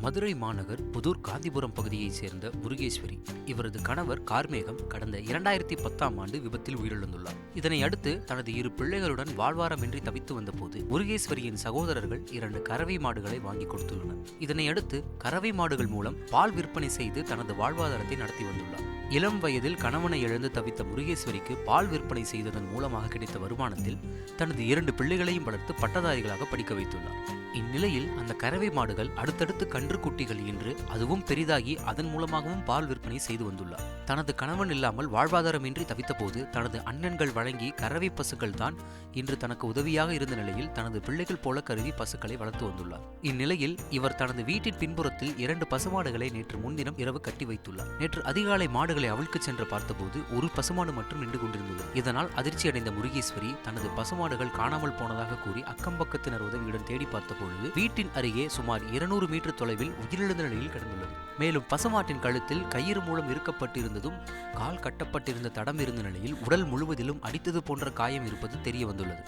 மதுரை மாநகர் புதூர் காந்திபுரம் பகுதியைச் சேர்ந்த முருகேஸ்வரி. இவரது கணவர் கார்மேகம் கடந்த 2010ஆம் ஆண்டு விபத்தில் உயிரிழந்துள்ளார். இதனை அடுத்து தனது 2 பிள்ளைகளுடன் வாழ்வாரமின்றி தவித்து வந்தபோது முருகேஸ்வரியின் சகோதரர்கள் 2 கறவை மாடுகளை வாங்கி கொடுத்துள்ளனர். இதனையடுத்து கறவை மாடுகள் மூலம் பால் விற்பனை செய்து தனது வாழ்வாதாரத்தை நடத்தி வந்துள்ளார். இளம் வயதில் கணவனை இழந்து தவித்த முருகேஸ்வரிக்கு பால் விற்பனை செய்ததன் மூலமாக கிடைத்த வருமானத்தில் தனது 2 பிள்ளைகளையும் வளர்த்து பட்டதாரிகளாக படிக்க வைத்துள்ளார். இந்நிலையில் அந்த கறவை மாடுகள் அடுத்தடுத்து கன்று குட்டிகள் ஈன்று அதுவும் பெரிதாகி அதன் மூலமாகவும் பால் விற்பனை செய்து வந்துள்ளார். தனது கணவன் இல்லாமல் வாழ்வாதாரமின்றி தவித்த போது தனது அண்ணன்கள் வழங்கி கறவை பசுக்கள் தான் இன்று தனக்கு உதவியாக இருந்த நிலையில் தனது பிள்ளைகள் போல கருதி பசுக்களை வளர்த்து வந்துள்ளார். இந்நிலையில் இவர் தனது வீட்டின் பின்புறத்தில் 2 பசுமாடுகளை நேற்று முன்தினம் இரவு கட்டி வைத்துள்ளார். நேற்று அதிகாலை மாடுகளை அவிழ்க்கு சென்று பார்த்தபோது ஒரு பசுமாடு மட்டும் நின்று கொண்டிருந்தது. இதனால் அதிர்ச்சியடைந்த முருகேஸ்வரி தனது பசுமாடுகள் காணாமல் போனதாக கூறி அக்கம்பக்கத்தினர் உதவியுடன் தேடி பார்த்த பொழுது வீட்டின் அருகே சுமார் 200 மீட்டர் தொலைவில் உயிரிழந்த நிலையில் கிடந்துள்ளது. மேலும் பசுமாட்டின் கழுத்தில் கயிறு மூலம் இருக்கப்பட்டிருந்ததும் கால் கட்டப்பட்டிருந்த தடம் இருந்த நிலையில் உடல் முழுவதிலும் அடித்தது போன்ற காயம் இருப்பது தெரிய வந்துள்ளது.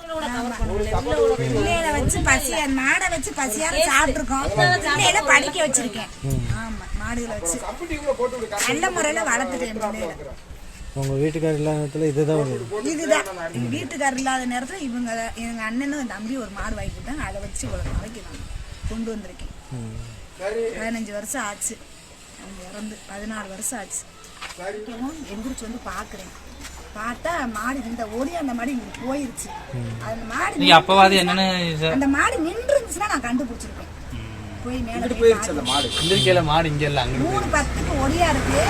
உங்க வீட்டுக்காரர் இல்லாத நேரத்துல இதுதான் வீட்டுக்காரர் இல்லாத நேரத்துல இவங்க எங்க அண்ணனும் தம்பி ஒரு மாடு வாங்கி கொடுத்தாங்க. அதை வச்சு இவ்வளவு நாளைக்கு நான் கொண்டு வந்திருக்கேன். 15 வருஷம் ஆச்சு. அவங்க இறந்து 14 வருஷம் ஆச்சு. எந்திரிச்சு வந்து பாக்குறேன். பார்த்தா மாடு இந்த ஓடி அந்த மாடு இங்க போயிருச்சு. அந்த மாடு அப்பவாது என்னன்னு அந்த மாடு நின்று இருந்துச்சுன்னா நான் கண்டுபிடிச்சிருப்பேன். போய் மேல போயிருச்சு அந்த மாடு. இந்த மாடு இங்க இல்ல, அங்க 3:10க்கு ஒடியா இருக்கு.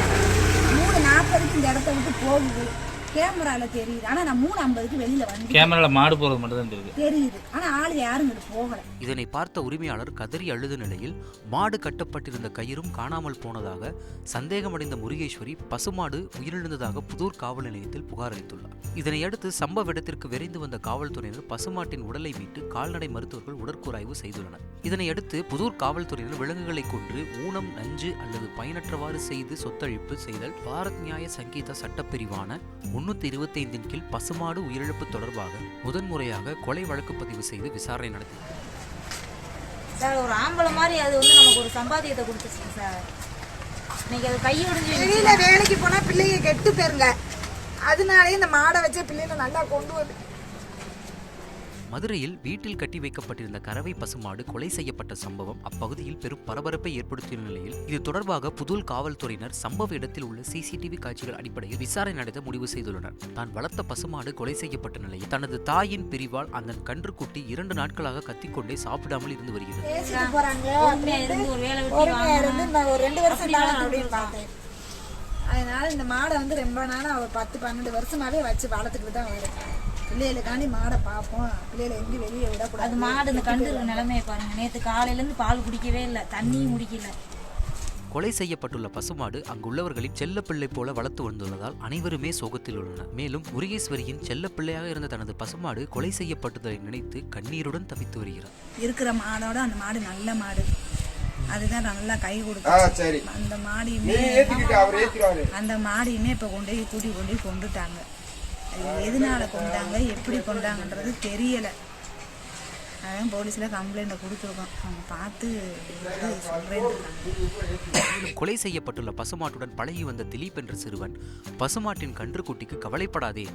3:40க்கு இந்த இடத்த விட்டு போகுது. கேமரால தெரியுது. ஆனா நான் 3:50க்கு வெளியில வந்து கேமரால மாடு போறது மட்டும் தான் தெரியுது. ஆனா ஆளு யாரும் இங்க போகல. இதனை பார்த்த உரிமையாளர் கதறி அழுத நிலையில் மாடு கட்டப்பட்டிருந்த கயிறும் காணாமல் போனதாக சந்தேகமடைந்த முருகேஸ்வரி பசுமாடு உயிரிழந்ததாக புதூர் காவல் நிலையத்தில் புகார் அளித்துள்ளார். இதனையடுத்து சம்பவ இடத்திற்கு விரைந்து வந்த காவல்துறையினர் பசுமாட்டின் உடலை மீட்டு கால்நடை மருத்துவர்கள் உடற்கூராய்வு செய்துள்ளனர். இதனையடுத்து புதூர் காவல்துறையினர் விலங்குகளை கொன்று ஊனம், நஞ்சு அல்லது பயனற்றவாறு செய்து சொத்தழிப்பு செய்தல் பாரத் நியாய சங்கீதா சட்டப்பிரிவான 325 கீழ் பசுமாடு உயிரிழப்பு தொடர்பாக முதன்முறையாக கொலை வழக்கு பதிவு செய்து விசாரணை நடத்தினார். சார், ஒரு ஆம்பளை மாதிரி அது வந்து நமக்கு ஒரு சம்பாதியத்தை கொடுத்துச்சு சார். இன்னைக்கு அது கையொடிஞ்சு வெளியில வேலைக்கு போனா பிள்ளைங்க கெட்டு போயிருங்க. அதனாலே இந்த மாடை வச்ச பிள்ளைங்க நல்லா கொண்டு வந்து. மதுரையில் வீட்டில் கட்டி வைக்கப்பட்டிருந்த கறவை பசுமாடு கொலை செய்யப்பட்ட சம்பவம் அப்பகுதியில் பெரும் பரபரப்பை ஏற்படுத்திய நிலையில் இது தொடர்பாக புதூர் காவல்துறையினர் சம்பவ இடத்தில் உள்ள CCTV காட்சிகள் அடிப்படையில் விசாரணை நடத்த முடிவு செய்துள்ளனர். தான் வளர்த்த பசுமாடு கொலை செய்யப்பட்ட நிலையில் தனது தாயின் பிரிவால் அந்த கன்றுக்குட்டி 2 நாட்களாக கத்திக்கொண்டே சாப்பிடாமல் இருந்து வருகிறது. அதனால இந்த மாடை வந்து ரொம்ப நாளா 10-12 வருஷமாவே வச்சு வளர்த்துக்கிட்டு தான் வரும். பிள்ளைகளுக்காண்டி மாடை பார்ப்போம். பிள்ளைகளை எங்கேயும் வெளியே விடக்கூடாது. அது மாடு இந்த கண்டு நிலைமையை பாருங்க. நேற்று காலையிலேருந்து பால் குடிக்கவே இல்லை, தண்ணியும் குடிக்கல. கொலை செய்யப்பட்டுள்ள பசுமாடு அங்குள்ளவர்களின் செல்லப்பிள்ளை போல வளர்த்து வந்துள்ளதால் அனைவருமே சோகத்தில் உள்ளனர். மேலும் முருகேஸ்வரியின் செல்லப்பிள்ளையாக இருந்த தனது பசுமாடு கொலை செய்யப்பட்டதை நினைத்து கண்ணீருடன் தவித்து வருகிறார். இருக்கிற மாடோட அந்த மாடு நல்ல மாடு. அதுதான் நல்லா கை கொடுத்து அந்த மாடியுமே இப்ப கொண்டுட்டாங்க. எதனால கொண்டாங்க, எப்படி கொண்டாங்கன்றது தெரியல. அதான் போலீஸ்ல கம்ப்ளைண்ட் கொடுத்துருக்கோம். அவங்க பார்த்து சொல்றேன். கொலை செய்யப்பட்டுள்ள பசுமாட்டுடன் பழகி வந்த திலீப் என்ற சிறுவன் பசுமாட்டின் கன்றுக்குட்டிக்கு கவலைப்படாதே,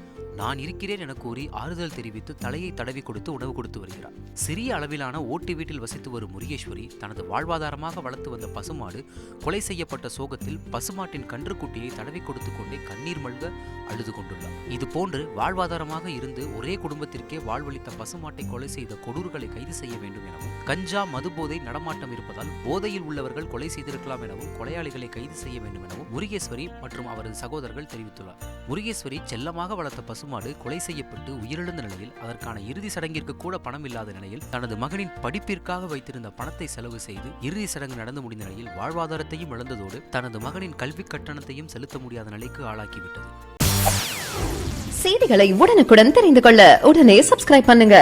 நான் இருக்கிறேன் என கூறி ஆறுதல் தெரிவித்து தலையை தடவி கொடுத்து உணவு கொடுத்து வருகிறார். சிறிய அளவிலான ஓட்டு வீட்டில் வசித்து வரும் முருகேஸ்வரி தனது வாழ்வாதாரமாக வளர்த்து வந்த பசுமாடு கொலை செய்யப்பட்ட சோகத்தில் பசுமாட்டின் கன்றுக்குட்டியை தடவி கொடுத்து கொண்டே கண்ணீர் மல்க அழுது கொண்டுள்ளார். இது போன்று வாழ்வாதாரமாக இருந்து ஒரே குடும்பத்திற்கே வாழ்வளித்த பசுமாட்டை கொலை செய்த கொடூர்களை கைது செய்ய வேண்டும் எனவும், கஞ்சா மதுபோதை நடமாட்டம் இருப்பதால் போதையில் உள்ளவர்கள் கொலை செய்திருக்கலாம் எனவும் கொலையாளிகளை கைது செய்ய வேண்டும் எனவும் முருகேஸ்வரி மற்றும் அவரது சகோதரர்கள் தெரிவித்துள்ளார். முருகேஸ்வரி செல்லமாக வளர்த்த பசுமாடு கொலை செய்யப்பட்டு உயிரிழந்த நிலையில் அதற்கான இறுதி சடங்கிற்கு கூட பணம் இல்லாத நிலையில் தனது மகனின் படிப்பிற்காக வைத்திருந்த பணத்தை செலவு செய்து இறுதி சடங்கு நடந்து முடிந்த நிலையில் வாழ்வாதாரத்தையும் இழந்ததோடு தனது மகனின் கல்வி கட்டணத்தையும் செலுத்த முடியாத நிலைக்கு ஆளாக்கிவிட்டது. செய்திகளை உடனுக்குடன் தெரிந்து கொள்ள உடனே சப்ஸ்கிரைப் பண்ணுங்க.